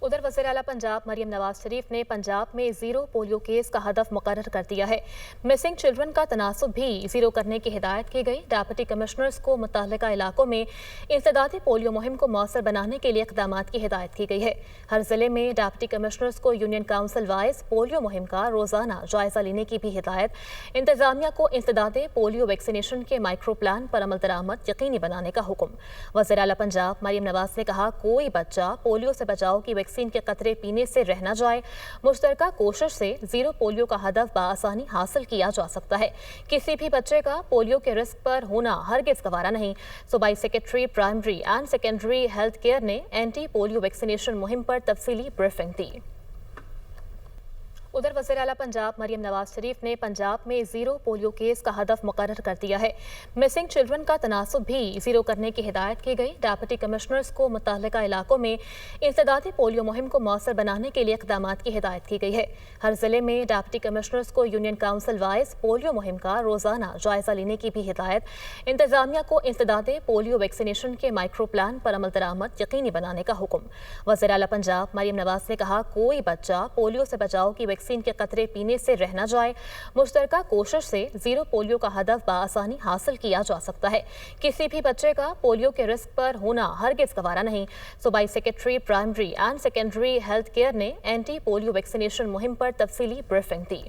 उधर वज़ीर आला पंजाब मरियम नवाज शरीफ ने पंजाब में ज़ीरो पोलियो केस का हदफ मुकर्रर कर दिया है। मिसिंग चिल्ड्रन का तनासुब भी ज़ीरो करने की हिदायत की गई। डिप्टी कमिश्नर्स को मुतल्लिका इलाकों में इंसदादी पोलियो मुहिम को मौसर बनाने के लिए इक़दाम की हिदायत की गई है। हर जिले में डिप्टी कमिश्नर्स को यूनियन काउंसिल वाइज पोलियो मुहिम का रोज़ाना जायज़ा लेने की भी हिदायत। इंतजामिया को इंसदादी पोलियो वैक्सीनेशन के माइक्रो प्लान पर अमल दरामद यकीनी बनाने का हुक्म। वज़ीर आला पंजाब मरियम नवाज ने कहा, कोई बच्चा पोलियो से बचाव की वैक्सीन के कतरे पीने से रह न जाए। मुश्तरका कोशिश से ज़ीरो पोलियो का हदफ बआसानी हासिल किया जा सकता है। किसी भी बच्चे का पोलियो के रिस्क पर होना हरगिज़ गवारा नहीं। सूबाई secretary primary and secondary health care ने एंटी पोलियो वैक्सीनेशन मुहिम पर तफसीली ब्रीफिंग दी। उधर वज़ीर आला पंजाब मरियम नवाज शरीफ ने पंजाब में ज़ीरो पोलियो केस का हदफ मुकर्रर कर दिया है। मिसिंग चिल्ड्रन का तनासुब भी ज़ीरो करने की हिदायत की गई। डिप्टी कमिश्नर्स को मुतल्लिका इलाकों में इंसदादी पोलियो मुहिम को मौसर बनाने के लिए इक़दाम की हिदायत की गई है। हर जिले में डिप्टी कमिश्नर्स को यूनियन काउंसिल वाइज पोलियो मुहिम का रोज़ाना जायज़ा लेने की भी हिदायत। इंतजामिया को इंसदादी पोलियो वैक्सीनेशन के माइक्रो प्लान पर अमल दरामद यकीनी बनाने का हुक्म। वज़ीर आला पंजाब मरियम नवाज ने कहा, कोई बच्चा पोलियो से बचाव की वैक्सीन के कतरे पीने से रह न जाए। मुश्तरका कोशिश से ज़ीरो पोलियो का हदफ बआसानी हासिल किया जा सकता है। किसी भी बच्चे का पोलियो के रिस्क पर होना हरगिज़ गवारा नहीं। सूबाई secretary primary and secondary health care ने एंटी पोलियो वैक्सीनेशन मुहिम पर तफसीली ब्रीफिंग दी।